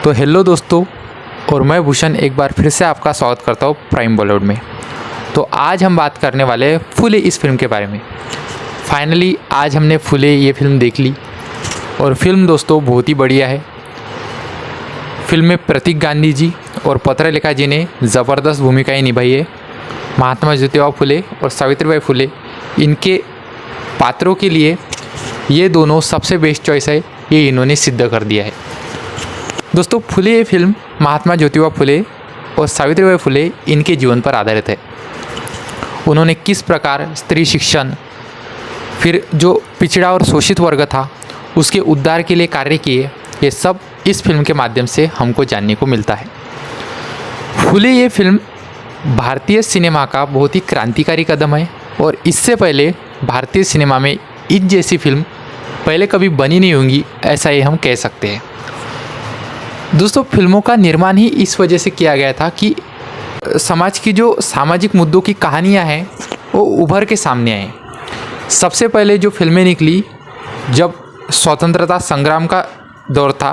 तो हेलो दोस्तों, और मैं भूषण एक बार फिर से आपका स्वागत करता हूँ प्राइम बॉलीवुड में। तो आज हम बात करने वाले हैं फुले इस फिल्म के बारे में। फाइनली आज हमने फुले ये फिल्म देख ली और फिल्म दोस्तों बहुत ही बढ़िया है। फिल्म में प्रतीक गांधी जी और पत्रलेखा जी ने ज़बरदस्त भूमिकाएं निभाई है। महात्मा ज्योतिबा फुले और सावित्रीबाई फुले, इनके पात्रों के लिए ये दोनों सबसे बेस्ट चॉइस है, ये इन्होंने सिद्ध कर दिया है। दोस्तों फुले ये फिल्म महात्मा ज्योतिबा फुले और सावित्रीबाई फुले इनके जीवन पर आधारित है। उन्होंने किस प्रकार स्त्री शिक्षण, फिर जो पिछड़ा और शोषित वर्ग था उसके उद्धार के लिए कार्य किए, ये सब इस फिल्म के माध्यम से हमको जानने को मिलता है। फुले ये फिल्म भारतीय सिनेमा का बहुत ही क्रांतिकारी कदम है और इससे पहले भारतीय सिनेमा में इस जैसी फिल्म पहले कभी बनी नहीं होंगी, ऐसा ये हम कह सकते हैं। दोस्तों फिल्मों का निर्माण ही इस वजह से किया गया था कि समाज की जो सामाजिक मुद्दों की कहानियां हैं वो उभर के सामने आए। सबसे पहले जो फिल्में निकली जब स्वतंत्रता संग्राम का दौर था,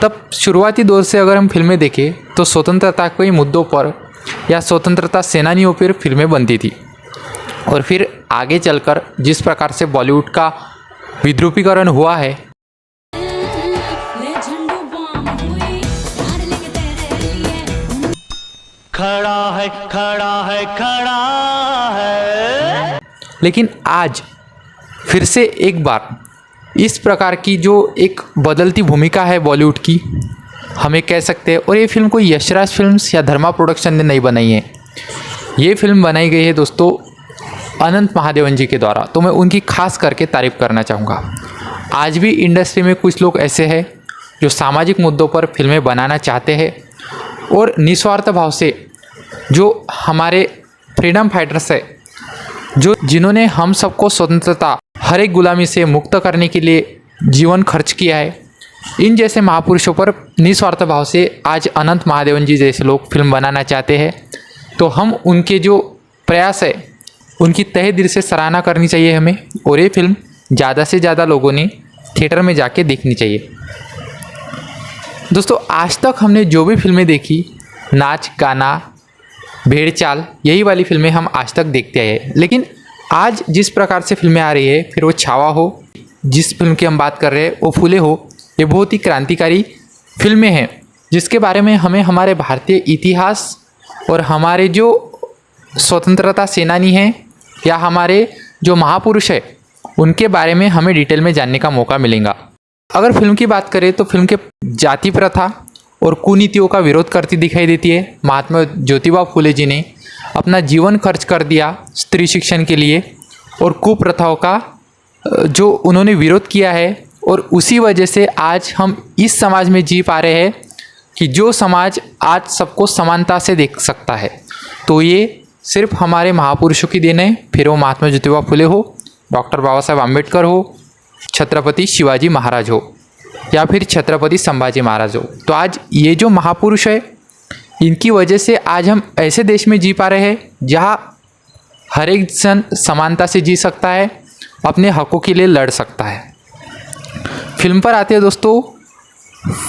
तब शुरुआती दौर से अगर हम फिल्में देखें तो स्वतंत्रता के मुद्दों पर या स्वतंत्रता सेनानियों पर फिल्में बनती थी। और फिर आगे चलकर जिस प्रकार से बॉलीवुड का विद्रूपीकरण हुआ है, खड़ा है खड़ा है खड़ा है, लेकिन आज फिर से एक बार इस प्रकार की जो एक बदलती भूमिका है बॉलीवुड की, हमें कह सकते हैं। और ये फिल्म कोई यशराज फिल्म्स या धर्मा प्रोडक्शन ने नहीं बनाई है, ये फिल्म बनाई गई है दोस्तों अनंत महादेवन जी के द्वारा। तो मैं उनकी खास करके तारीफ़ करना चाहूँगा। आज भी इंडस्ट्री में कुछ लोग ऐसे हैं जो सामाजिक मुद्दों पर फिल्में बनाना चाहते हैं और निस्वार्थ भाव से जो हमारे फ्रीडम फाइटर्स है, जिन्होंने हम सबको स्वतंत्रता, हर एक गुलामी से मुक्त करने के लिए जीवन खर्च किया है, इन जैसे महापुरुषों पर निस्वार्थ भाव से आज अनंत महादेवन जी जैसे लोग फिल्म बनाना चाहते हैं। तो हम उनके जो प्रयास है उनकी तहे दिल से सराहना करनी चाहिए हमें, और ये फिल्म ज़्यादा से ज़्यादा लोगों ने थिएटर में जाके देखनी चाहिए। दोस्तों आज तक हमने जो भी फिल्में देखी, नाच गाना भेड़ चाल, यही वाली फिल्में हम आज तक देखते आए हैं। लेकिन आज जिस प्रकार से फिल्में आ रही है, फिर वो छावा हो, जिस फिल्म की हम बात कर रहे हैं वो फुले हो, ये बहुत ही क्रांतिकारी फिल्में हैं जिसके बारे में हमें हमारे भारतीय इतिहास और हमारे जो स्वतंत्रता सेनानी हैं या हमारे जो महापुरुष है उनके बारे में हमें डिटेल में जानने का मौका मिलेगा। अगर फिल्म की बात करें तो फिल्म के जाति प्रथा और कुनीतियों का विरोध करती दिखाई देती है। महात्मा ज्योतिबा फुले जी ने अपना जीवन खर्च कर दिया स्त्री शिक्षण के लिए और कुप्रथाओं का जो उन्होंने विरोध किया है, और उसी वजह से आज हम इस समाज में जी पा रहे हैं कि जो समाज आज सबको समानता से देख सकता है। तो ये सिर्फ हमारे महापुरुषों की देन है, फिर वो महात्मा ज्योतिबा फुले हो, डॉक्टर बाबा साहेब आम्बेडकर हो, छत्रपति शिवाजी महाराज हो या फिर छत्रपति संभाजी महाराज हो। तो आज ये जो महापुरुष है इनकी वजह से आज हम ऐसे देश में जी पा रहे हैं जहाँ हर एक जन समानता से जी सकता है, अपने हकों के लिए लड़ सकता है। फिल्म पर आते हैं दोस्तों।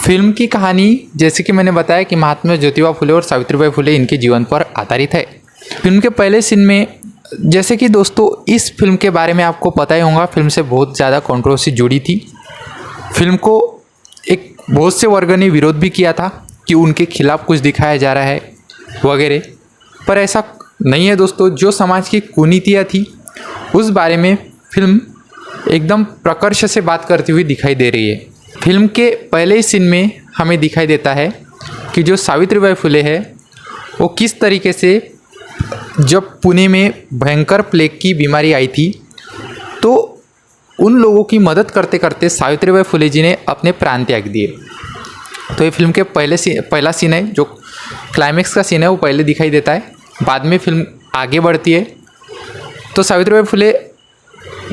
फिल्म की कहानी जैसे कि मैंने बताया कि महात्मा ज्योतिबा फुले और सावित्रीबाई फुले इनके जीवन पर आधारित है। फिल्म के पहले सीन में, जैसे कि दोस्तों इस फिल्म के बारे में आपको पता ही होगा, फिल्म से बहुत ज़्यादा कंट्रोवर्सी जुड़ी थी। फिल्म को एक बहुत से वर्ग ने विरोध भी किया था कि उनके खिलाफ कुछ दिखाया जा रहा है वगैरह, पर ऐसा नहीं है दोस्तों। जो समाज की कुनीतियाँ थी उस बारे में फिल्म एकदम प्रकर्ष से बात करती हुई दिखाई दे रही है। फिल्म के पहले ही सीन में हमें दिखाई देता है कि जो सावित्रीबाई फुले है वो किस तरीके से, जब पुणे में भयंकर प्लेग की बीमारी आई थी तो उन लोगों की मदद करते करते सावित्रीबाई फुले जी ने अपने प्राण त्याग दिए। तो ये फिल्म के पहला सीन है, जो क्लाइमेक्स का सीन है वो पहले दिखाई देता है। बाद में फिल्म आगे बढ़ती है तो सावित्रीबाई फुले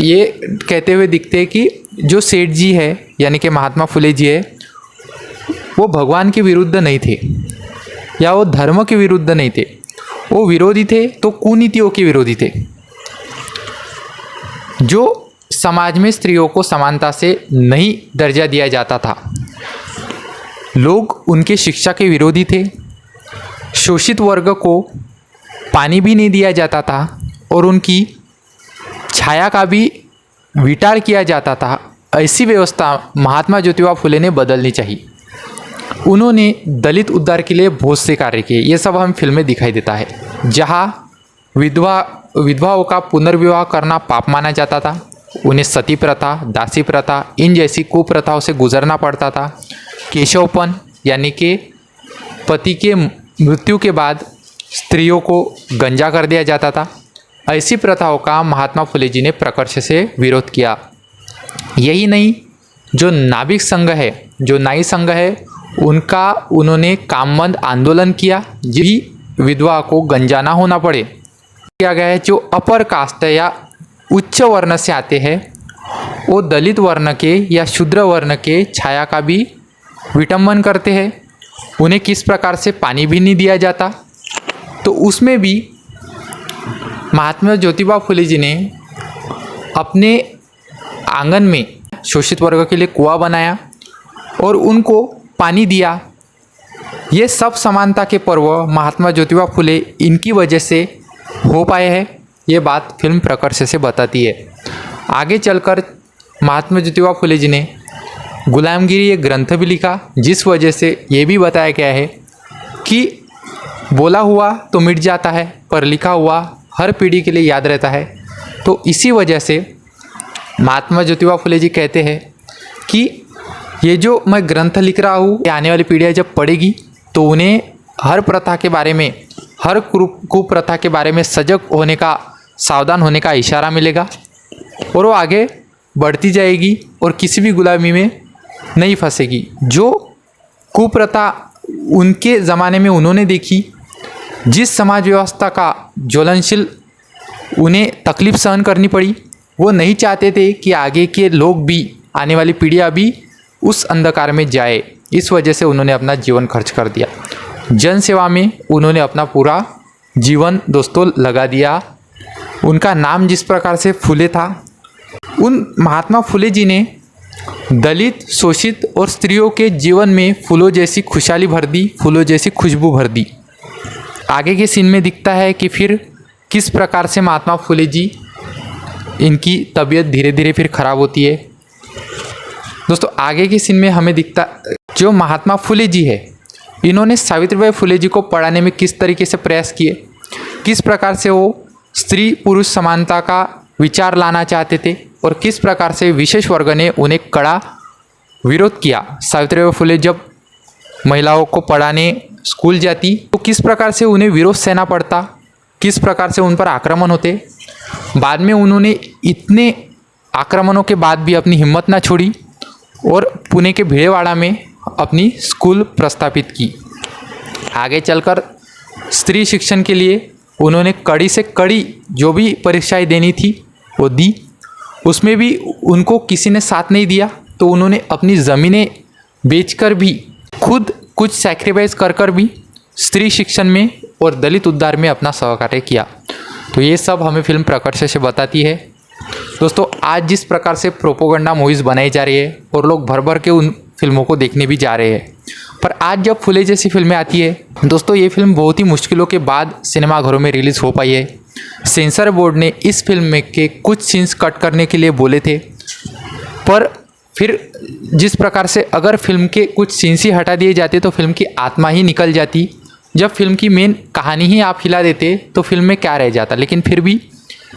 ये कहते हुए दिखते हैं कि जो सेठ जी है यानी कि महात्मा फुले जी है, वो भगवान के विरुद्ध नहीं थे या वो धर्म के विरुद्ध नहीं थे, वो विरोधी थे तो कुनीतियों के विरोधी थे। जो समाज में स्त्रियों को समानता से नहीं दर्जा दिया जाता था, लोग उनके शिक्षा के विरोधी थे। शोषित वर्ग को पानी भी नहीं दिया जाता था और उनकी छाया का भी विटार किया जाता था। ऐसी व्यवस्था महात्मा ज्योतिबा फुले ने बदलनी चाहिए। उन्होंने दलित उद्धार के लिए बहुत से कार्य किए। ये सब हम फिल्म में दिखाई देता है। जहाँ विधवाओं का पुनर्विवाह करना पाप माना जाता था, उन्हें सती प्रथा, दासी प्रथा, इन जैसी कुप्रथाओं से गुजरना पड़ता था। केशवपन यानी कि पति के मृत्यु के बाद स्त्रियों को गंजा कर दिया जाता था। ऐसी प्रथाओं का महात्मा फुले जी ने प्रकर्ष से विरोध किया। यही नहीं, जो नाभिक संघ है, जो नाई संघ है, उनका उन्होंने कामबंद आंदोलन किया, जी विधवा को गंजा ना होना पड़े। किया गया है जो अपर कास्ट या उच्च वर्ण से आते हैं, वो दलित वर्ण के या शूद्र वर्ण के छाया का भी विटंबन करते हैं। उन्हें किस प्रकार से पानी भी नहीं दिया जाता, तो उसमें भी महात्मा ज्योतिबा फुले जी ने अपने आंगन में शोषित वर्ग के लिए कुआं बनाया और उनको पानी दिया। ये सब समानता के पर्व महात्मा ज्योतिबा फुले इनकी वजह से हो पाए हैं। ये बात फिल्म प्रकर्ष से बताती है। आगे चलकर महात्मा ज्योतिबा फुले जी ने गुलामगिरी एक ग्रंथ भी लिखा, जिस वजह से ये भी बताया गया है कि बोला हुआ तो मिट जाता है, पर लिखा हुआ हर पीढ़ी के लिए याद रहता है। तो इसी वजह से महात्मा ज्योतिबा फुले जी कहते हैं कि ये जो मैं ग्रंथ लिख रहा हूँ, ये आने वाली पीढ़ियाँ जब पढ़ेगी तो उन्हें हर प्रथा के बारे में, हर कुप्रथा के बारे में सजग होने का, सावधान होने का इशारा मिलेगा और वो आगे बढ़ती जाएगी और किसी भी गुलामी में नहीं फंसेगी। जो कुप्रथा उनके ज़माने में उन्होंने देखी, जिस समाज व्यवस्था का ज्वलनशील उन्हें तकलीफ़ सहन करनी पड़ी, वो नहीं चाहते थे कि आगे के लोग भी, आने वाली पीढ़ियाँ भी उस अंधकार में जाए। इस वजह से उन्होंने अपना जीवन खर्च कर दिया। जन सेवा में उन्होंने अपना पूरा जीवन दोस्तों लगा दिया। उनका नाम जिस प्रकार से फुले था, उन महात्मा फुले जी ने दलित, शोषित और स्त्रियों के जीवन में फूलों जैसी खुशहाली भर दी, फूलों जैसी खुशबू भर दी। आगे के सीन में दिखता है कि फिर किस प्रकार से महात्मा फुले जी, इनकी तबीयत धीरे धीरे फिर खराब होती है। दोस्तों आगे के सीन में हमें दिखता, जो महात्मा फुले जी है, इन्होंने सावित्रीबाई फुले जी को पढ़ाने में किस तरीके से प्रयास किए, किस प्रकार से वो स्त्री पुरुष समानता का विचार लाना चाहते थे और किस प्रकार से विशेष वर्ग ने उन्हें कड़ा विरोध किया। सावित्रीबाई फुले जब महिलाओं को पढ़ाने स्कूल जाती तो किस प्रकार से उन्हें विरोध सहना पड़ता, किस प्रकार से उन पर आक्रमण होते। बाद में उन्होंने इतने आक्रमणों के बाद भी अपनी हिम्मत ना छोड़ी और पुणे के भिड़ेवाड़ा में अपनी स्कूल प्रस्थापित की। आगे चलकर स्त्री शिक्षण के लिए उन्होंने कड़ी से कड़ी जो भी परीक्षाएं देनी थी वो दी। उसमें भी उनको किसी ने साथ नहीं दिया, तो उन्होंने अपनी ज़मीनें बेचकर भी, खुद कुछ सैक्रिफाइस कर भी स्त्री शिक्षण में और दलित उद्धार में अपना सहकार्य किया। तो ये सब हमें फिल्म प्रकर्ष से बताती है। दोस्तों आज जिस प्रकार से प्रोपोगंडा मूवीज़ बनाई जा रही है और लोग भर भर के उन फिल्मों को देखने भी जा रहे हैं, पर आज जब फुले जैसी फिल्में आती है दोस्तों, ये फिल्म बहुत ही मुश्किलों के बाद सिनेमाघरों में रिलीज़ हो पाई है। सेंसर बोर्ड ने इस फिल्म में के कुछ सीन्स कट करने के लिए बोले थे, पर फिर जिस प्रकार से अगर फिल्म के कुछ सीन्स ही हटा दिए जाते तो फिल्म की आत्मा ही निकल जाती। जब फिल्म की मेन कहानी ही आप हिला देते तो फिल्म में क्या रह जाता। लेकिन फिर भी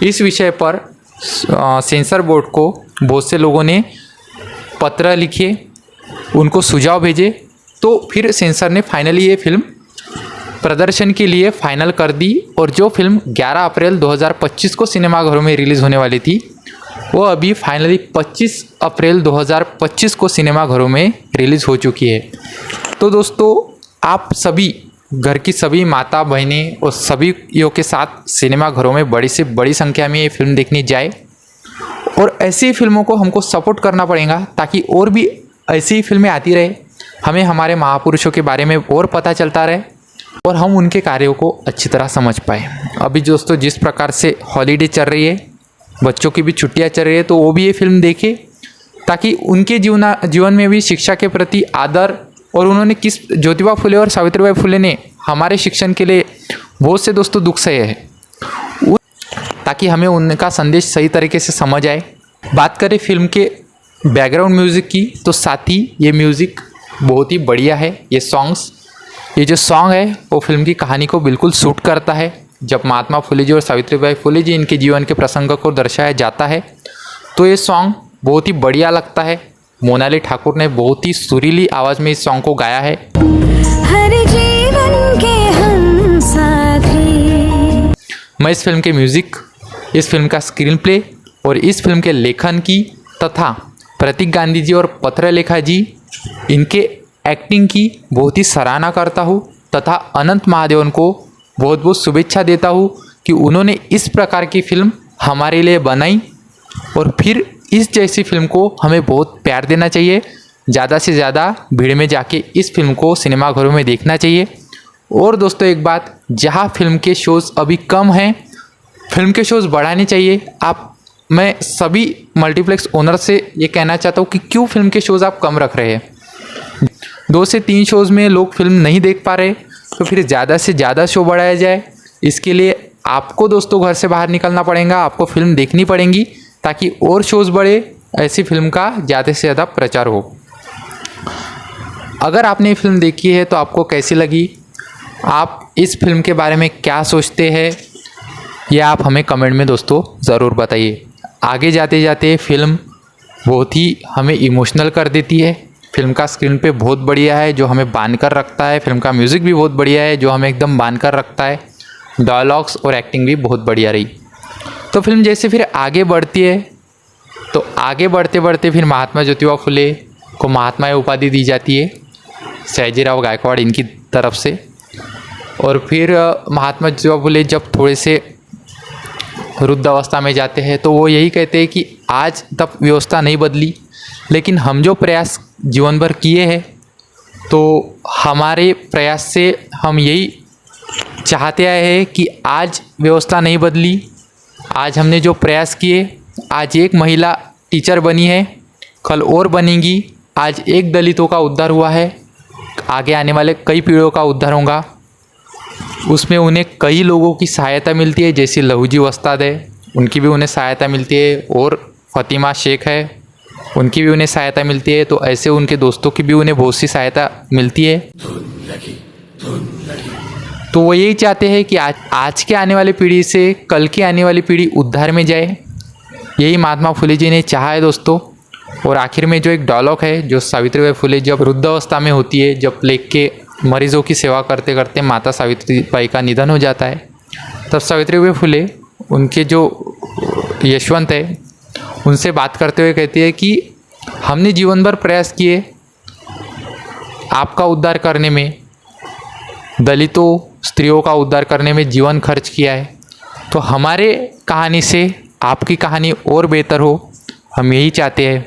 इस विषय पर सेंसर बोर्ड को बहुत से लोगों ने पत्र लिखे, उनको सुझाव भेजे, तो फिर सेंसर ने फाइनली ये फिल्म प्रदर्शन के लिए फाइनल कर दी। और जो फिल्म 11 अप्रैल 2025 को सिनेमाघरों में रिलीज़ होने वाली थी, वो अभी फाइनली 25 अप्रैल 2025 को सिनेमाघरों में रिलीज़ हो चुकी है। तो दोस्तों आप सभी घर की सभी माता बहनें और सभी यों के साथ सिनेमाघरों में बड़ी से बड़ी संख्या में ये फिल्म देखने जाए और ऐसी फिल्मों को हमको सपोर्ट करना पड़ेगा ताकि और भी ऐसी फिल्में आती रहे, हमें हमारे महापुरुषों के बारे में और पता चलता रहे और हम उनके कार्यों को अच्छी तरह समझ पाए। अभी दोस्तों जिस प्रकार से हॉलीडे चल रही है, बच्चों की भी छुट्टियां चल रही है, तो वो भी ये फिल्म देखें ताकि उनके जीवन में भी शिक्षा के प्रति आदर और उन्होंने किस ज्योतिबा फुले और सावित्रीबाई फुले ने हमारे शिक्षण के लिए बहुत से दोस्तों दुख सहे हैं, ताकि हमें उनका संदेश सही तरीके से समझ आए। बात करें फिल्म के बैकग्राउंड म्यूज़िक की, तो साथ ही ये म्यूज़िक बहुत ही बढ़िया है। ये जो सॉन्ग है वो फिल्म की कहानी को बिल्कुल सूट करता है। जब महात्मा फुले जी और सावित्रीबाई फुले जी इनके जीवन के प्रसंग को दर्शाया जाता है तो ये सॉन्ग बहुत ही बढ़िया लगता है। मोनाली ठाकुर ने बहुत ही सुरीली आवाज़ में इस सॉन्ग को गाया है। हर जीवन के हम साथी। मैं इस फिल्म के म्यूज़िक, इस फिल्म का स्क्रीन प्ले और इस फिल्म के लेखन की तथा प्रतीक गांधी जी और पत्रलेखा जी इनके एक्टिंग की बहुत ही सराहना करता हूँ तथा अनंत महादेवन को बहुत बहुत शुभेच्छा देता हूँ कि उन्होंने इस प्रकार की फिल्म हमारे लिए बनाई और फिर इस जैसी फिल्म को हमें बहुत प्यार देना चाहिए। ज़्यादा से ज़्यादा भीड़ में जाके इस फिल्म को सिनेमाघरों में देखना चाहिए। और दोस्तों एक बात, जहाँ फिल्म के शोज़ अभी कम हैं, फिल्म के शोज़ बढ़ाने चाहिए। मैं सभी मल्टीप्लेक्स ओनर से ये कहना चाहता हूँ कि क्यों फिल्म के शोज़ आप कम रख रहे हैं। 2 से 3 शोज़ में लोग फिल्म नहीं देख पा रहे, तो फिर ज़्यादा से ज़्यादा शो बढ़ाया जाए। इसके लिए आपको दोस्तों घर से बाहर निकलना पड़ेगा, आपको फिल्म देखनी पड़ेगी ताकि और शोज़ बढ़े, ऐसी फिल्म का ज़्यादा से ज़्यादा प्रचार हो। अगर आपने ये फिल्म देखी है तो आपको कैसी लगी, आप इस फिल्म के बारे में क्या सोचते हैं, ये आप हमें कमेंट में दोस्तों ज़रूर बताइए। आगे जाते जाते फिल्म बहुत ही हमें इमोशनल कर देती है। फिल्म का स्क्रीन पे बहुत बढ़िया है जो हमें बांध कर रखता है। फिल्म का म्यूज़िक भी बहुत बढ़िया है जो हमें एकदम बांध कर रखता है। डायलॉग्स और एक्टिंग भी बहुत बढ़िया रही। तो फिल्म जैसे फिर आगे बढ़ती है तो आगे बढ़ते बढ़ते फिर महात्मा ज्योतिबा फुले को महात्मा उपाधि दी जाती है सयाजीराव गायकवाड़ इनकी तरफ से। और फिर महात्मा ज्योतिबा फुले जब थोड़े से वृद्धावस्था में जाते हैं तो वो यही कहते हैं कि आज तक व्यवस्था नहीं बदली, लेकिन हम जो प्रयास जीवन भर किए हैं तो हमारे प्रयास से हम यही चाहते आए हैं कि आज व्यवस्था नहीं बदली। आज हमने जो प्रयास किए, आज एक महिला टीचर बनी है, कल और बनेंगी। आज एक दलितों का उद्धार हुआ है, आगे आने वाले कई पीढ़ियों का उद्धार होगा। उसमें उन्हें कई लोगों की सहायता मिलती है, जैसे लहूजी वस्ताद है, उनकी भी उन्हें सहायता मिलती है, और फ़ातिमा शेख है, उनकी भी उन्हें सहायता मिलती है। तो ऐसे उनके दोस्तों की भी उन्हें बहुत सी सहायता मिलती है। तो वो यही चाहते हैं कि आज के आने वाली पीढ़ी से कल की आने वाली पीढ़ी उद्धार में जाए। यही महात्मा फुले जी ने चाहा है दोस्तों। और आखिर में जो एक डायलॉग है जो सावित्रीबाई फुले जब वृद्धावस्था में होती है, जब प्लेग के मरीजों की सेवा करते करते माता सावित्रीबाई का निधन हो जाता है, तब सावित्रीबाई फुले उनके जो यशवंत है उनसे बात करते हुए कहती है कि हमने जीवन भर प्रयास किए आपका उद्धार करने में, दलितों स्त्रियों का उद्धार करने में जीवन खर्च किया है, तो हमारे कहानी से आपकी कहानी और बेहतर हो, हम यही चाहते हैं।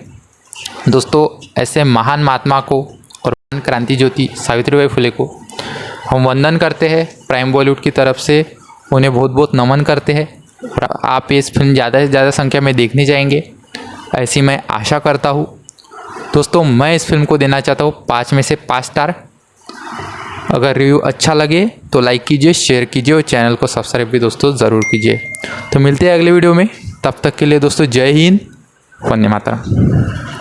दोस्तों ऐसे महान महात्मा को और महान क्रांति ज्योति सावित्रीबाई फुले को हम वंदन करते हैं प्राइम बॉलीवुड की तरफ से, उन्हें बहुत बहुत नमन करते हैं। और आप इस फिल्म ज़्यादा से ज़्यादा संख्या में देखने जाएंगे ऐसी मैं आशा करता हूँ। दोस्तों मैं इस फिल्म को देना चाहता हूँ 5 में से 5 स्टार। अगर रिव्यू अच्छा लगे तो लाइक कीजिए, शेयर कीजिए और चैनल को सब्सक्राइब भी दोस्तों ज़रूर कीजिए। तो मिलते हैं अगले वीडियो में, तब तक के लिए दोस्तों जय हिंद, वंदे मातरम।